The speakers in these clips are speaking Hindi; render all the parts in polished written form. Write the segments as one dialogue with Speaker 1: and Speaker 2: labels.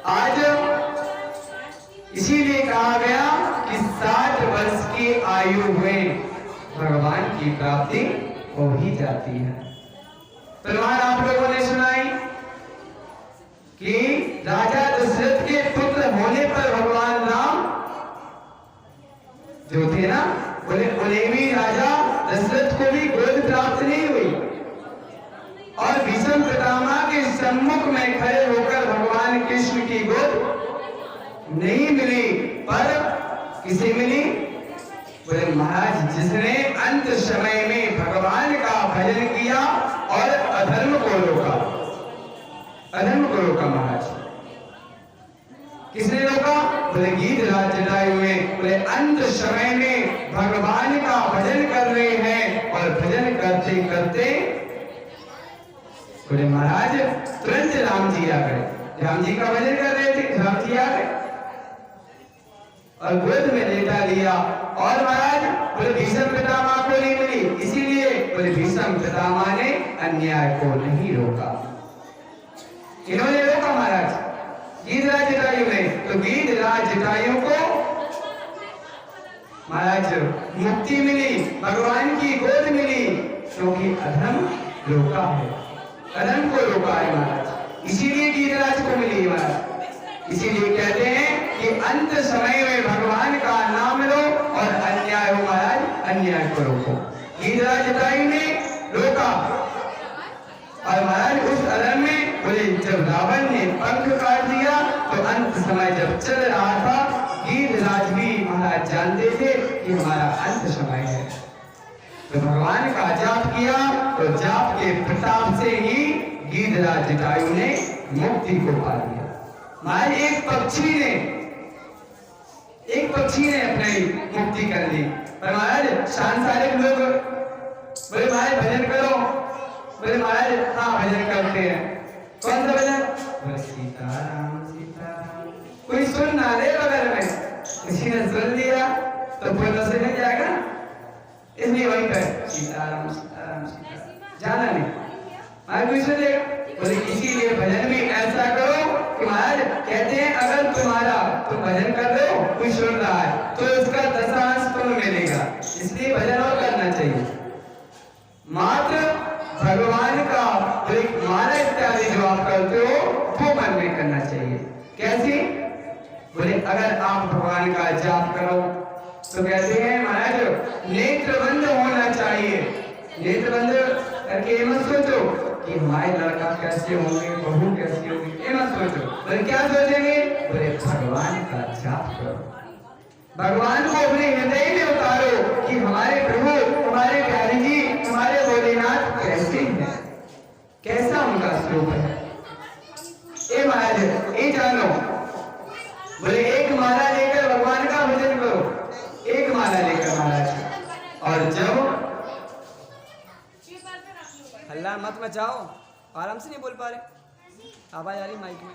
Speaker 1: आज इसीलिए कहा गया कि 60 वर्ष की आयु में भगवान की प्राप्ति हो ही जाती है। प्रमाण आप लोगों ने सुनाई कि राजा दशरथ के पुत्र होने पर भगवान राम जो थे ना, उन्हें भी राजा दशरथ को भी गोद प्राप्त नहीं हुई और भीष्म पितामह के सम्मुख में खड़े होकर भगवान कृष्ण की गोद नहीं मिली, पर किसे मिली? बोले महाराज जिसने अंत समय में भगवान का भजन किया और अधर्म को रोका। अधर्म को रोका महाराज किसने रोका? बोले गीधराज जटायु में। बोले अंत समय में भगवान का भजन कर रहे हैं और भजन करते करते बोले महाराज तुरंत राम जी आ गए। राम जी का भजन कर रहे थे, राम जी आ गए और गोद में लेटा लिया। और महाराज बोले भीष्म पितामह को नहीं मिली, इसीलिए बोले भीष्म पितामह ने अन्याय को नहीं रोका। इन्होंने रोका महाराज गीधराज जटायु ने। तो गीधराज जटायु को महाराज मुक्ति मिली, भगवान की गोद मिली, क्योंकि अधर्म रोका है, अधर्म को रोका है महाराज, इसीलिए गीधराज को मिली महाराज। इसीलिए कहते हैं कि अंत समय में भगवान का नाम लो और अन्याय हो महाराज, अन्याय को रोको। गीधराज जटायु ने रोका और महाराज उस अधर्म में बोले जब रावण ने पंख काट दिया तो अंत समय जब चल रहा था गीधराज भी महाराज जानते थे कि हमारा अंत समय है, तो भगवान का जाप किया तो जाप के प्रताप से ही गीधराज जटायु ने मुक्ति को पा लिया। महाराज एक पक्षी ने अपनी मुक्ति कर ली। पर महाराज सांसारिक लोग बोले महाराज भजन करो, बोले महाराज हाँ भजन करते हैं। कौन सा भजन? बोले सीताराम सीताराम। कोई सुन ना ले बगल में, किसी ने सुन लिया तो बोलने से नहीं जाएगा, इसलिए वहीं पर सीताराम सीताराम सीताराम जाना नहीं। महाराज कोई सुन लेगा, बोले इसीलिए भजन भी ऐसा करो कि महाराज कहते हैं अगर तुम्हारा तुम भजन कर रहे हो कोई सुन रहा है तो उसका दशांश तुम्हें मिलेगा, इसलिए भजन और करना चाहिए। मात्र भगवान का माला इत्यादि जो आप करते हो वो मन में करना चाहिए। कैसे? बोले अगर आप भगवान का जाप करो तो कहते हैं महाराज नेत्र बंद होना चाहिए। नेत्र बंद करके मत सोचो कि हमारे लड़का कैसे होंगे, बहू कैसी होगी, ये मत सोचो। बोले क्या सोचेंगे? बोले भगवान का जाप करो, भगवान को अपने हृदय में उतारो कि हमारे प्रभु, हमारे प्यारे जी, हमारे भोलेनाथ कैसे हैं, कैसा उनका स्वरूप है। ए महाराज ये जानो, बोले एक माला लेकर भगवान का भजन करो, एक माला लेकर महाराज। और जब
Speaker 2: हल्ला मत मचाओ, आराम से नहीं बोल पा रहे, आवाज आ रही माइक में।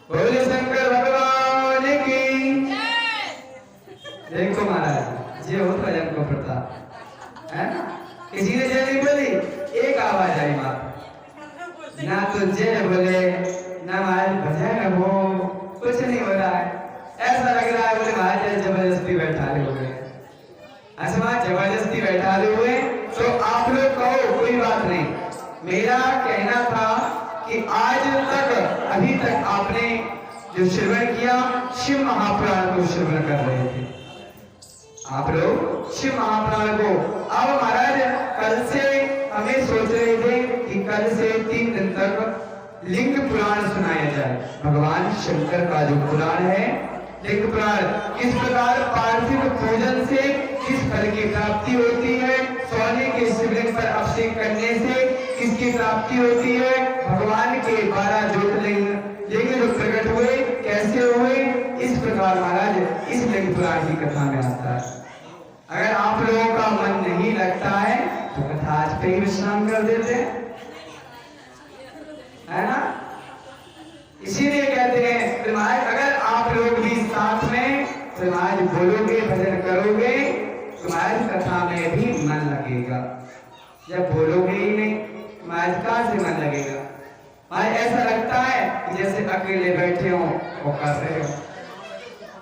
Speaker 1: बोले शंकर भगवान की। देखो महाराज ये होता भजन को प्रताप है ना, किसी ने जय नहीं बोली, एक आवाज आई माँ ना तो जय बोले ना महाराज भजन हो, कुछ नहीं हो रहा है। ऐसा लग रहा है बोले महाराज जबरदस्ती बैठा हुए, ऐसा जबरदस्ती बैठा हुए। तो आप लोग कहो कोई बात नहीं, मेरा कहना था कि आज तक अभी तक आपने जो श्रवण किया शिव महापुराण को श्रवण कर रहे थे आप लोग, शिव महापुराण को। अब महाराज कल से हमें सोच रहे थे कि कल से 3 दिन तक लिंग पुराण सुनाया जाए। भगवान शंकर का जो पुराण है लिंग पुराण, किस प्रकार पार्थिव पूजन से किस फल की प्राप्ति होती है, सोने के शिवलिंग पर अभिषेक करने से किसकी प्राप्ति होती है, भगवान के 12 ज्योतिर्लिंग लिंग जो प्रकट हुए कैसे हुए, इस प्रकार महाराज इस लिंग पुराण की कथा में आता है। अगर आप लोगों का मन नहीं लगता है तो कथा आज पे ही विश्राम कर देते हैं, है ना। इसीलिए कहते हैं फिर अगर आप लोग भी साथ में फिर आज बोलोगे, भजन करोगे, तुम्हारी कथा में भी मन लगेगा। जब बोलोगे ही नहीं, कहाँ से मन लगेगा। ऐसा लगता है जैसे अकेले बैठे हो वो कर रहे हो।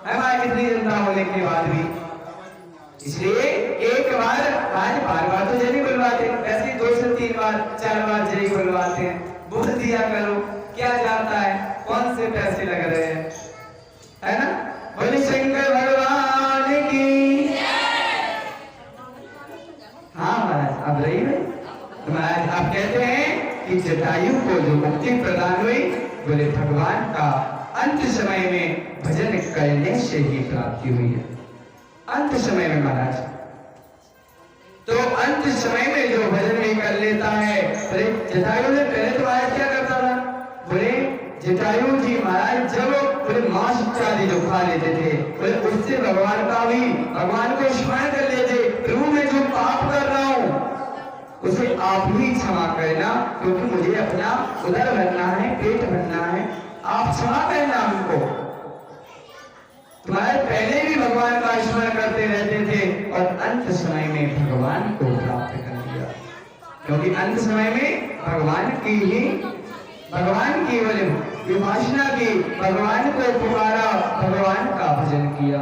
Speaker 1: हमारी कितनी जनता होने के बाद भी, इसलिए एक बार आज बार बार तो जल्दी बुलवाते, ऐसे 2 से 3 बार 4 बार जल्दी बुलवाते हैं। बोल दिया करो, क्या जाता है, कौन से पैसे लग रहे हैं, है ना। बोले शंकर भगवान की। हाँ महाराज अब रही है। तो महाराज आप कहते हैं कि जटायु को जो मुक्ति प्रदान हुई, बोले भगवान का अंत समय में भजन करने से ही प्राप्ति हुई है। अंत समय में महाराज, तो अंत समय में जो भजन भी कर लेता है। बोले जटायु ने पहले तो महाराज क्या करता था, बोले जटायु जी महाराज जब बोले मांस इत्यादि जो खा लेते थे, बोले उससे भगवान को स्मरण कर लेते, प्रभु मैं जो पाप कर रहा हूँ उसे आप ही क्षमा करना, क्योंकि मुझे अपना उदर भरना है, पेट भरना है, आप क्षमा करना हमको। तुम्हारे पहले भी भगवान का स्मरण करते रहते थे और अंत समय में भगवान को प्राप्त कर लिया, क्योंकि अंत समय में भगवान की बोले विभाषणा की, भगवान को पुकारा, भगवान का भजन किया,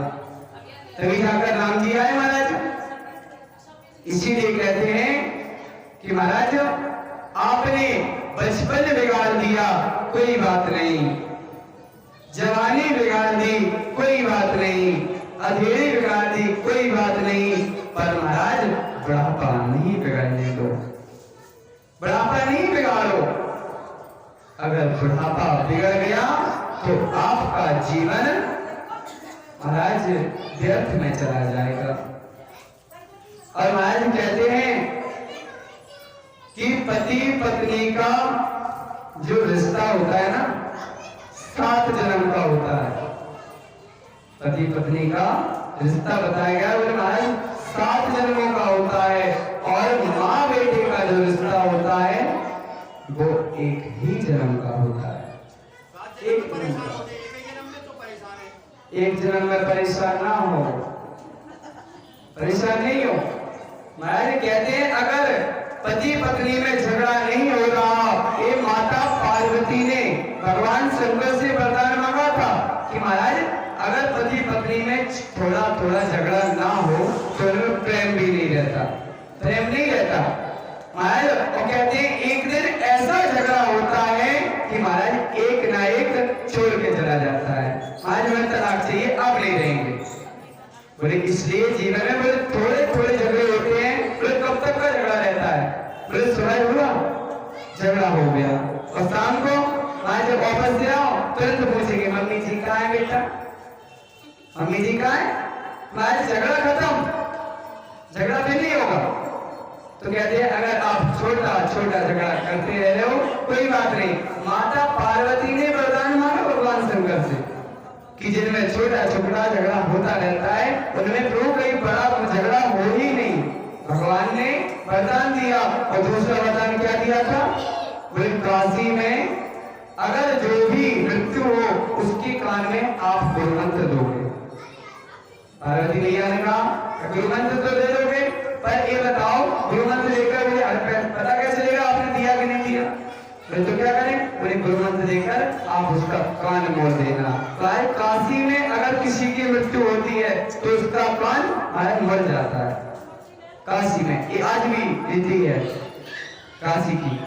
Speaker 1: तभी जाकर राम जी आए महाराज। इसीलिए कहते हैं कि महाराज आपने बचपन बिगाड़ दिया कोई बात नहीं, जवानी बिगाड़ दी कोई बात नहीं, अधेड़ी बिगाड़ दी कोई बात नहीं, पर महाराज बुढ़ापा नहीं बिगड़ने दो, बुढ़ापा नहीं बिगाड़ो। अगर बुढ़ापा बिगड़ गया तो आपका जीवन महाराज व्यर्थ में चला जाएगा। और महाराज कहते हैं कि पति पत्नी का जो रिश्ता होता है ना 7 जन्म का होता है। पति पत्नी का रिश्ता बताया गया, बोले महाराज 7 जन्मों का होता है। और माँ बेटे का जो रिश्ता होता है वो एक ही जन्म का होता है। एक जन्म में परेशान ना हो, परेशान नहीं हो। महाराज कहते हैं अगर पति पत्नी में झगड़ा नहीं हो रहा, ये माता पार्वती ने भगवान शंकर से वरदान मांगा था कि महाराज अगर पति पत्नी में थोड़ा थोड़ा झगड़ा ना हो तो उनमें प्रेम भी नहीं रहता, प्रेम नहीं रहता महाराज। और कहते हैं एक दिन ऐसा झगड़ा होता है कि महाराज एक ना एक छोड़ के चला जाता है, आज हमें तलाक चाहिए, अब नहीं रहेंगे। बोले इसलिए जीवन में बोले थोड़े थोड़े झगड़े होते हैं। बोले कब तक का झगड़ा रहता है, बोले सुबह हुआ झगड़ा हो गया और शाम को आज जब वापस से आओ तुरंत पूछेंगे मम्मी जी कहाँ है बेटा, मम्मी जी कहाँ है, आज झगड़ा खत्म, झगड़ा भी नहीं होगा। तो कहते हैं अगर आप छोटा छोटा झगड़ा करते रह रहे हो कोई बात नहीं। माता पार्वती ने वरदान मांगा भगवान शंकर से कि जिनमें छोटा छोटा झगड़ा होता रहता है उनमें प्रभु कहीं बड़ा झगड़ा हो ही नहीं। भगवान ने वरदान दिया और दूसरा वरदान क्या दिया था, बोले काशी में अगर जो भी मृत्यु हो उसके कान में आप गुरुमंत्र दोगे। पार्वती मैया ने कहा गुरुमंत्र तो दे दोगे, पर ये बताओ गुरुमंत्र लेकर मुझे पता कैसे चलेगा आपने दिया कि नहीं दिया। तो क्या करें, बोले गुरुमंत्र देकर आप उसका कान मोड़ देना। काशी में अगर किसी की मृत्यु होती है तो उसका कान मर जाता है। काशी में ये आज भी रीति है काशी की,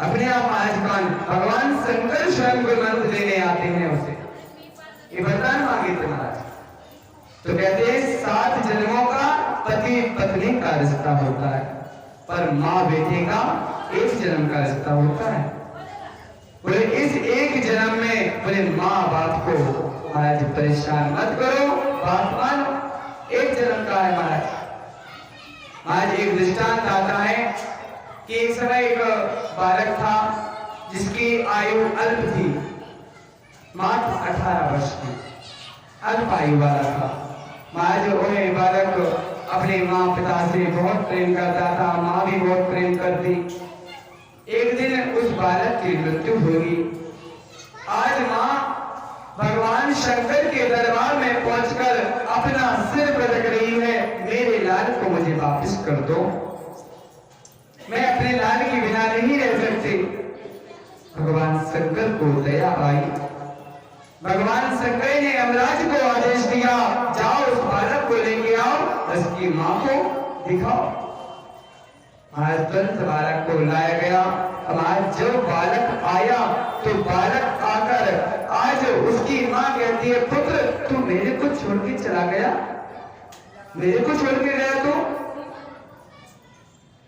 Speaker 1: अपने आप महाराज कान भगवान शंकर स्वयं गुरुमंत्र देने आते हैं उसे, ये वरदान मांगे थे महाराज। तो कहते हैं 7 जन्मों का पति पत्नी का रिश्ता होता है, पर माँ बेटे का 1 जन्म का रिश्ता होता है। बोले इस 1 जन्म में बोले माँ बाप को महाराज परेशान मत करो, बात मानो, 1 जन्म का है महाराज। आज एक दृष्टांत आता है कि एक समय एक बालक था जिसकी आयु अल्प थी, मात्र 18 वर्ष की, अल्प आयु वाला था। महाराज वह बालक अपने माँ पिता से बहुत प्रेम करता था, माँ भी बहुत प्रेम करती। एक दिन उस बालक की मृत्यु होगी। आज माँ भगवान शंकर के दरबार में पहुंचकर अपना सिर पटक रही है, मेरे लाल को मुझे वापस कर दो, मैं अपने लाल के बिना नहीं रह सकती। भगवान शंकर को दया आई। भगवान शंकर ने यमराज को आदेश दिया, जाओ उस बालक को लेके आओ, उसकी मां को दिखाओ। आज तुरंत बालक को लाया गया। आज जब बालक आया तो बालक आकर आज उसकी मां कहती है, पुत्र तू मेरे को छोड़ के चला गया, मेरे को छोड़ के गया तू?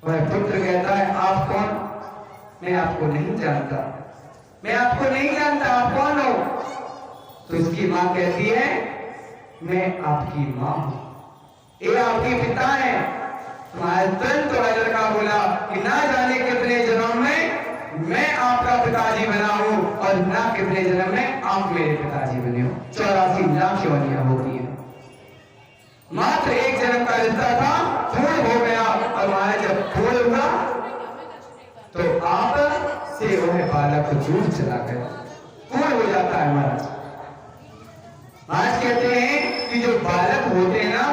Speaker 1: वह पुत्र कहता है, आप कौन? मैं आपको नहीं जानता, मैं आपको नहीं जानता, आप कौन हो? तो उसकी मां कहती है, मैं आपकी मां हूं, ये आपके पिता है। तुम्हारे तुरंत लड़का बोला कि ना जाने कितने जन्म में मैं आपका पिताजी बना हूं और ना कितने जन्म में आप मेरे पिताजी बने हो। 84 लाख योनियां होती हैं, मात्र एक जन्म का रिश्ता था, पूर्ण हो गया। और वहां जब पूर्ण हुआ तो आप से वह बालक दूर चला गया, पूर्ण हो जाता है महाराज। आज कहते हैं कि जो बालक होते हैं ना,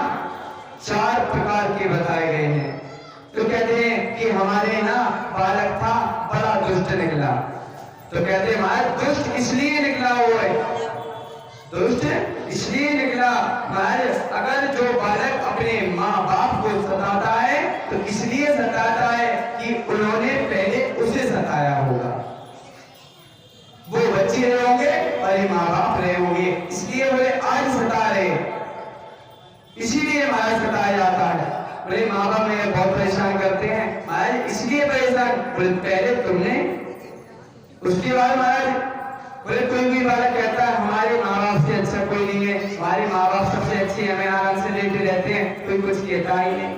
Speaker 1: 4 प्रकार के बताए गए हैं। तो कहते हैं कि हमारे ना बालक था बड़ा दुष्ट निकला। तो कहते हैं महाराज दुष्ट इसलिए निकला हुआ है, दुष्ट इसलिए निकला महाराज, अगर जो बालक अपने माँ बाप को सताता है तो इसलिए सताता है कि उन्होंने पहले उसे सताया होगा। वो बच्चे रहे होंगे और ये माँ बाप रहे होंगे, इसलिए बोले आज सता रहे, इसीलिए महाराज सताया जाता है। बोले माँ बाप में बहुत परेशान करते हैं महाराज, इसलिए परेशान, बोले पहले तुमने, उसके बाद महाराज बोले कोई भी बालक कहता है हमारे माँ बाप से अच्छा कोई नहीं है, हमारे माँ बाप सबसे अच्छे हैं, हमें आराम से लेते रहते हैं, कोई कुछ कहता ही नहीं,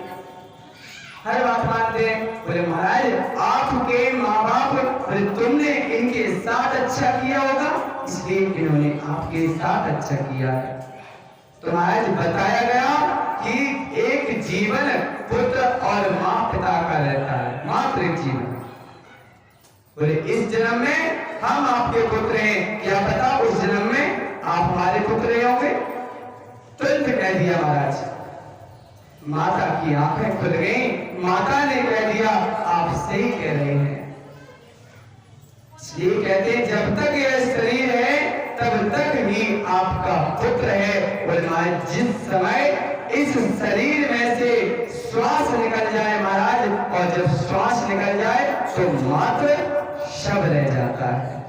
Speaker 1: हर बात मानते हैं। बोले महाराज आपके माँ बाप, बोले तुमने इनके साथ अच्छा किया होगा इसलिए इन्होंने आपके साथ अच्छा किया है। तो महाराज बताया गया कि एक जीवन पुत्र और माँ पिता का रहता है, मात्र एक जीवन। बोले इस जन्म में हम आपके पुत्र हैं, क्या पता उस जन्म में आप हमारे पुत्र होंगे। तुरंत कह दिया महाराज, माता की आंखें खुल गई, माता ने कह दिया आप सही कह रहे हैं। इसलिए कहते हैं जब तक यह शरीर है तब तक ही आपका पुत्र है। बोले महाराज जिस समय इस शरीर में से श्वास निकल जाए महाराज, और जब श्वास निकल जाए तो मात्र शव रह जाता है,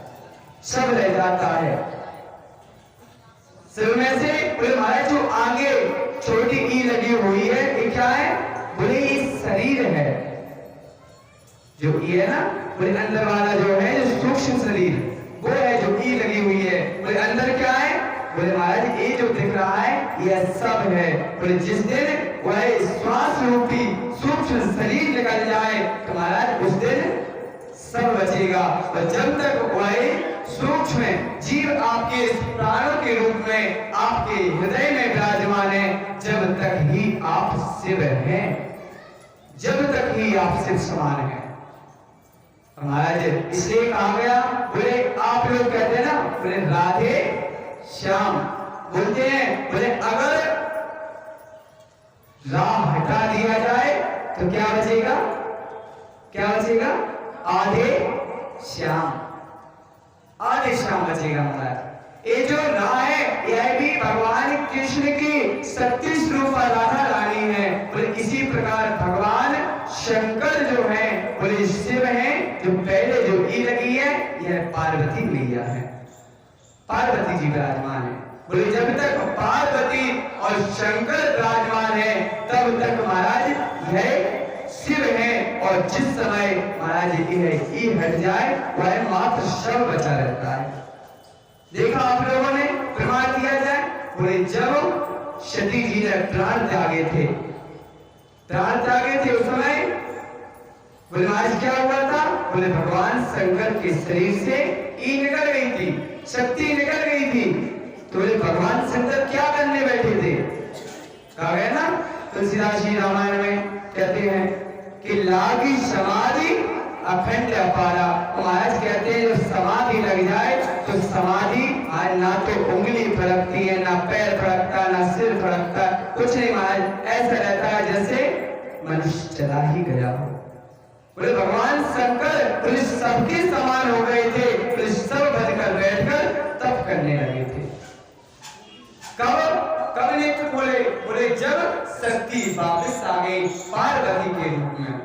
Speaker 1: शव रह जाता है सिर में से। बोले महाराज जो आगे छोटी ई लगी हुई है ये क्या है? बोले ये शरीर है, जो ई है ना, बोले अंदर वाला जो है जो सूक्ष्म शरीर वो है जो ई लगी हुई है। बोले अंदर क्या है? बोले महाराज ये जो दिख रहा है यह सब है। बोले जिस दिन वह श्वास रूपी सूक्ष्म शरीर निकल जाए तो महाराज उस दिन सब बचेगा। और जब तक वह सूक्ष्म जीव आपके प्राणों के रूप में आपके हृदय में विराजमान है, जब तक ही आप शिव हैं, जब तक ही आप शिव समान हैं। महाराज इसलिए कहा गया, बोले आप लोग कहते हैं ना, बोले राधे श्याम बोलते हैं, बोले अगर राम हटा दिया जाए तो क्या बचेगा? क्या बचेगा? आधे श्याम, आधे श्याम बचेगा महाराज। ये जो राह है यह भी भगवान कृष्ण की शक्ति स्वरूप राधा रानी है। बोले इसी प्रकार भगवान शंकर जो है बोले शिव है, जो पहले जो ई लगी है यह पार्वती मैया है, पार्वती जी विराजमान है। बोले जब तक पार्वती और शंकर विराजमान है तब तक महाराज यह शिव है। और जिस समय महाराज यह ई हट जाए वह मात्र शव बचा रहता है। देखा आप लोगों ने, प्रमाण दिया जाए। बोले जब सती जी ने प्राण त्यागे थे, प्राण त्यागे थे उस समय बोले महाराज क्या हुआ था? बोले भगवान शंकर के शरीर से ई निकल गई थी, शक्ति निकल गई थी। तो बोले भगवान शंकर क्या करने बैठे थे? कहा गया ना तुलसीदास जी रामायण में कहते हैं कि लागी समाधि अखंड अपारा। महाराज कहते हैं जो समाधि लग जाए तो समाधि ना तो उंगली फड़कती है, ना पैर फड़कता, ना सिर फड़कता, कुछ नहीं महाराज, ऐसा रहता है जैसे मनुष्य चला ही गया हो, बोले भगवान शंकर बोले सबके समान हो गए थे, बोले सब भजकर बैठकर तप करने लगे थे। कब नेत्र बोले? बोले जब शक्ति वापस आ गई पार्वती के रूप में।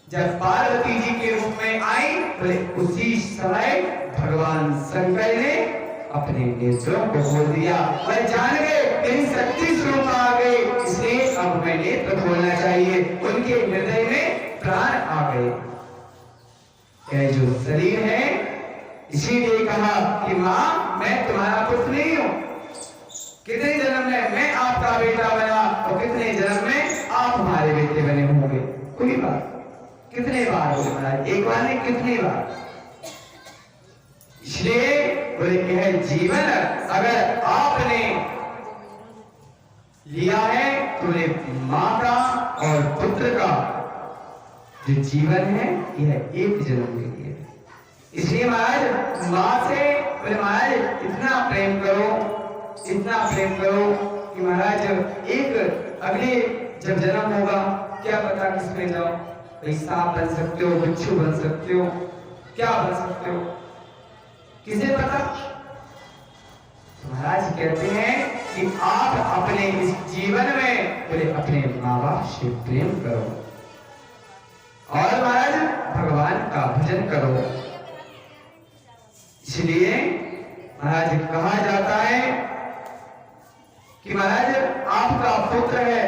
Speaker 1: जब पार्वती जी के रूप में आई, बोले उसी समय भगवान शंकर ने अपने नेत्रों को खोल दिया। वह जान गए तेरी शक्ति स्वरूप आ गई, इसलिए अब मैं नेत्र खोलना चाहिए। उनके हृदय में प्राण आ गए। यह जो शरीर है, इसीलिए कहा कि मां मैं तुम्हारा पुत्र नहीं हूं। कितने जन्म में मैं आपका बेटा बना और कितने जन्म में आप हमारे बेटे बने होंगे। कोई बात कितने बार बोले महाराज, एक बार नहीं कितनी बार। इसलिए बोले यह जीवन अगर आपने लिया है तो बोले मां का और पुत्र का जो जीवन है यह एक जन्म के लिए। इसलिए महाराज मां से बोले महाराज इतना प्रेम करो, इतना प्रेम करो कि महाराज एक अगले जब जन्म होगा क्या पता किसमें जाओ, कोई सांप बन सकते हो, बिच्छू बन सकते हो, क्या बन सकते हो, किसे पता। तो महाराज कहते हैं कि आप अपने इस जीवन में बोले अपने माँ बाप से प्रेम करो और महाराज भगवान का भजन करो। इसलिए महाराज कहा जाता है कि महाराज आपका पुत्र है,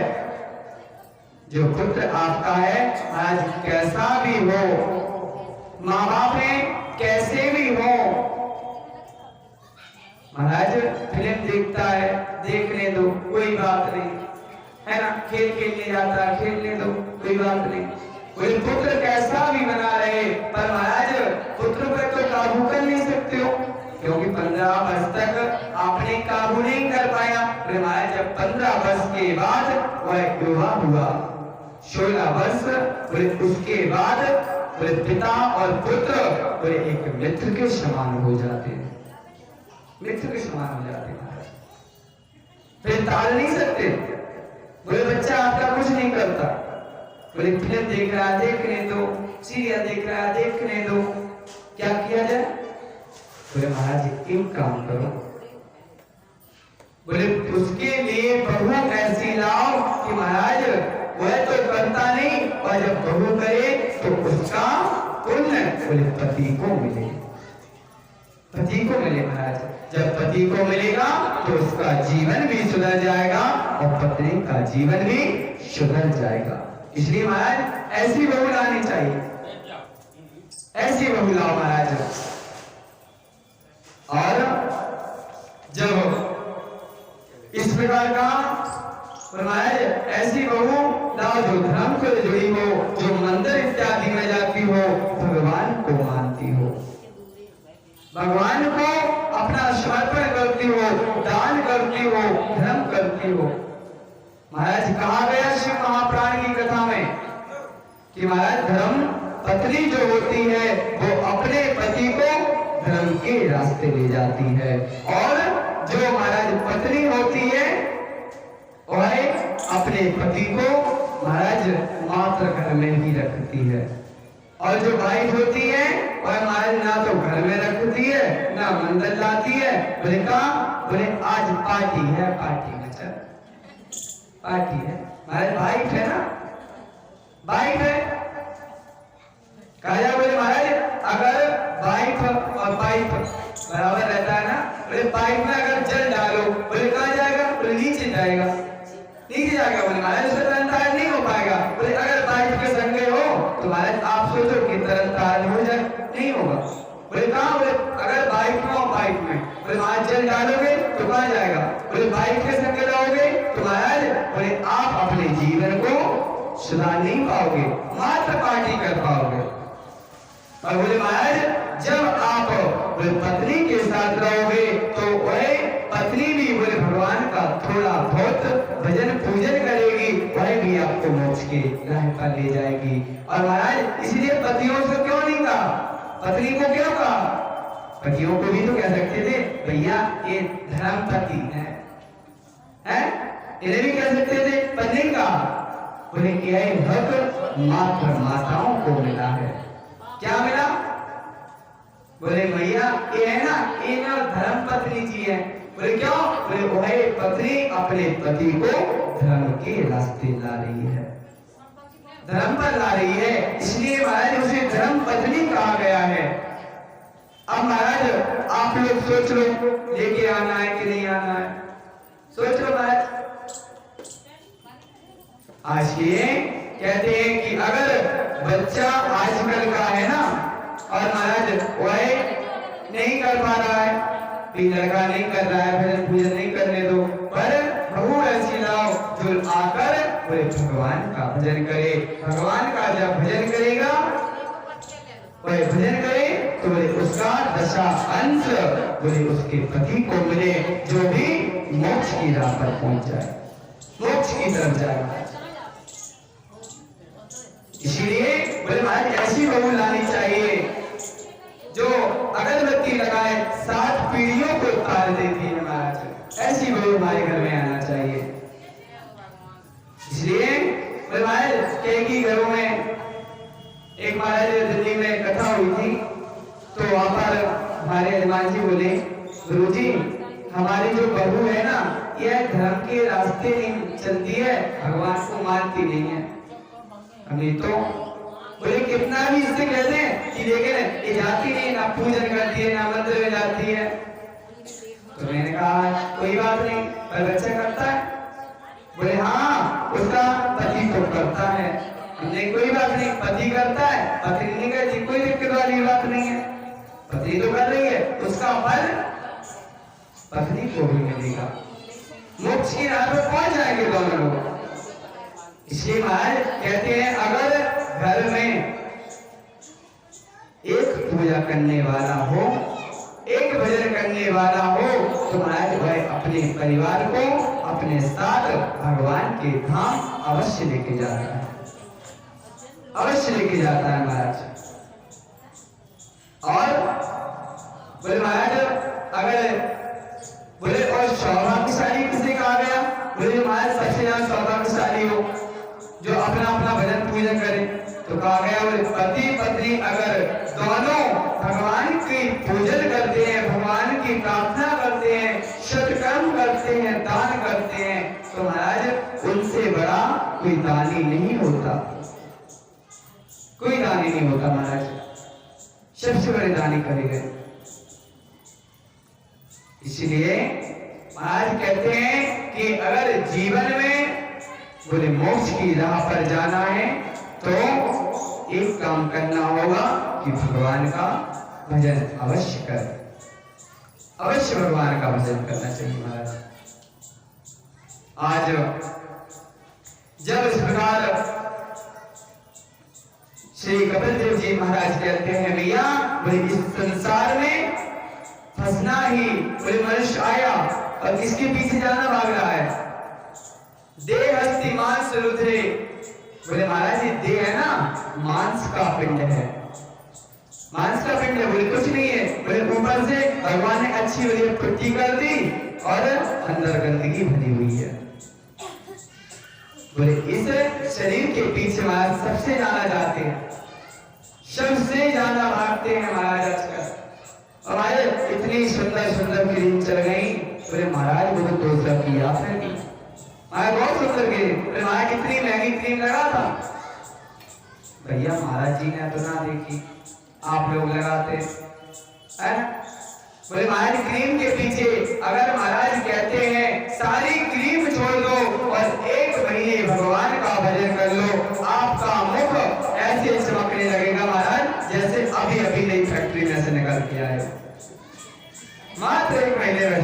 Speaker 1: जो पुत्र आपका है महाराज कैसा भी हो, माँ बाप है कैसे भी हो। महाराज फिल्म देखता है, देखने दो कोई बात नहीं है ना, खेल खेलने जाता है खेलने दो कोई बात नहीं। कोई पुत्र कैसा भी बना रहे, पर महाराज पुत्र पर तो काबू कर नहीं सकते हो, क्योंकि 15 वर्ष तक आपने काबू नहीं कर पाया। महाराज जब 15 वर्ष के बाद वह युवा हुआ, 16 वर्ष बोले उसके बाद बोले पिता और पुत्र बोले एक मित्र के समान हो जाते हैं, मित्र के समान हो जाते हैं। फिर टाल नहीं सकते। बोले बच्चा आपका कुछ नहीं करता, बोले फिल्म देख रहा है देखने दो, सीरियल देख रहा है देखने दो, क्या किया जाए? बोले महाराज एक काम करो, बोले उसके लिए बहू ऐसी लाओ कि महाराज वह तो करता नहीं और जब बहू करे तो उसका पुण्य बोले पति को मिले, पति को मिले। महाराज जब पति को मिलेगा तो उसका जीवन भी सुधर जाएगा और पत्नी का जीवन भी सुधर जाएगा। इसलिए महाराज ऐसी बहू लानी चाहिए, ऐसी बहू लाओ महाराज। और जब इस प्रकार का महाराज ऐसी बहू लाओ जो धर्म से जुड़ी हो, जो मंदिर इत्यादि में जाती हो, भगवान को मानती हो, भगवान को अपना समर्पण करती हो, दान करती हो, धर्म करती हो। महाराज कहा गया शिव महापुराण की कथा में कि महाराज धर्म पत्नी जो होती है वो अपने पति को धर्म के रास्ते ले जाती है, और जो महाराज पत्नी होती है वह अपने पति को महाराज मात्र घर में ही रखती है, और जो वाइफ होती है वह महाराज ना तो घर में रखती है ना मंदिर लाती है। बोले कहा, बोले आज पार्टी है, पार्टी में चल, पार्टी है। महाराज वाइफ है ना, वाइफ है। कहा बोले महाराज अगर वाइफ और पाइप बराबर रहता है ना, बोले पाइप में अगर जल डालो बोले कहाँ जाएगा? बोले नीचे जाएगा, नीचे जाएगा। बोले महाराज उससे तरनतार नहीं हो पाएगा। बोले अगर पाइप के संगे हो तो महाराज आप सोचो कि तरनतार हो जाए, नहीं होगा। बोले कहाँ? बोले अगर पाइप में हो, पाइप में बोले महाराज जल डालोगे तो कहाँ जाएगा? बोले पाइप के संगे रहोगे तो महाराज बोले आप अपने जीवन को सुधार नहीं पाओगे, मात्र पार्टी कर पाओगे। और बोले महाराज जब आप बोले पत्नी के साथ रहोगे तो वह पत्नी भी बोले भगवान का थोड़ा बहुत भजन पूजन करेगी, वह भी आपको मोक्ष के राह पर ले जाएगी। और महाराज इसलिए पतियों से क्यों नहीं कहा, पत्नी को क्यों कहा? पतियों को भी तो कह सकते थे भैया ये धर्म पति है, इन्हें भी कह सकते थे, पत्नी का बोले यह हक मात्र माताओं को मिला है। क्या मिला? बोले भैया ये है ना, ये ना धर्म पत्नी जी है। बोले क्यों? बोले वह पत्नी अपने पति को धर्म के रास्ते ला रही है, धर्म पर ला रही है, इसलिए महाराज उसे धर्म पत्नी कहा गया है। अब महाराज आप लोग सोच लो, लेके आना है कि नहीं आना है, सोच लो महाराज। आज ये कहते हैं कि अगर बच्चा आजकल का है ना, और महाराज वह नहीं कर पा रहा है, लड़का नहीं कर रहा है, भजन पूजन नहीं करने दो, पर बहू ऐसी लाओ जो आकर बोले भगवान का भजन करे। भगवान का जब भजन करेगा, वह भजन करे तो बोले उसका दशा अंश बोले उसके पति को मिले, जो भी मोक्ष की राह पर पहुंच जाए, मोक्ष की तरफ जाए। इसीलिए बोले महाराज ऐसी बहू लानी चाहिए जो अगरबत्ती लगाए 7 पीढ़ियों को तार देती है महाराज। ऐसी बहू हमारे घर में आना चाहिए। इसलिए बोले महाराज कई घरों में एक महाराज दिल्ली में कथा हुई थी, तो वहां पर हमारे हनुमान जी बोले गुरुजी हमारी जो बहू है ना, यह धर्म के रास्ते नहीं चलती है, भगवान को मानती नहीं है। अभी तो बोले कितना भी इससे कहते हैं कि लेकिन ये जाती नहीं, ना पूजन करती है, ना मंदिर में जाती है। तो मैंने कहा कोई बात नहीं, पर बच्चा करता है? बोले हाँ उसका पति तो करता है। हमने कोई बात नहीं, पति करता है, पत्नी नहीं करती, कोई दिक्कत वाली बात नहीं है, पत्नी तो कर रही है, उसका फल पत्नी को भी मिलेगा, मोक्ष की राह पर पहुंच जाएंगे दोनों लोग। इसलिए महाराज कहते हैं अगर घर में एक पूजा करने वाला हो, एक भजन करने वाला हो, तो महाराज वह अपने परिवार को अपने साथ भगवान के धाम अवश्य लेके जाता है, अवश्य लेके जाता है महाराज। और बोले महाराज अगर बोले और सौभाग्यशाली किसे कहा गया? बोले महाराज सबसे ज्यादा सौभाग्यशाली हो जो अपना अपना भजन पूजन करे, तो कहा गया बोले पति पत्नी अगर दोनों भगवान की पूजन करते हैं, भगवान की प्रार्थना करते हैं, सत्कर्म करते हैं, दान करते हैं, तो महाराज उनसे बड़ा कोई दानी नहीं होता, कोई दानी नहीं होता महाराज, सबसे बड़े दानी करे गए। इसलिए महाराज कहते हैं कि अगर जीवन में बोले मोक्ष की राह पर जाना है तो एक काम करना होगा कि भगवान का भजन अवश्य कर, अवश्य भगवान का भजन करना चाहिए महाराज। आज जब इस प्रकार श्री कपिल देव जी महाराज कहते हैं भैया बोले इस संसार में फंसना ही, बोले मनुष्य आया और किसके पीछे जाना भाग रहा है? देह हस्ती मांस रुधिरे। बोले महाराज ये देह है ना, मांस का पिंड है, मांस का पिंड है। बोले कुछ नहीं है, बोले ऊपर से भगवान ने अच्छी वाली पुट्टी कर दी और अंदर गंदगी भरी हुई है। बोले इस शरीर के पीछे महाराज सबसे ज्यादा जाते हैं, सबसे ज्यादा भागते हैं महाराज आजकल। हमारे इतनी सुंदर सुंदर क्रीम चल गई, बोले महाराज वो तो 200 की ऑफर की, महाराज बहुत सुंदर क्रीम, महाराज कितनी महंगी क्रीम लगा था। भैया महाराज जी ने तो ना देखी, आप लोग लगाते हैं। बोले महाराज क्रीम के पीछे अगर महाराज कहते हैं सारी क्रीम छोड़ दो और 1 महीने भगवान का भजन कर लो, आपका मुख ऐसे चमकने लगेगा महाराज जैसे अभी अभी नई फैक्ट्री में से निकल के आए, मात्र 1 महीने में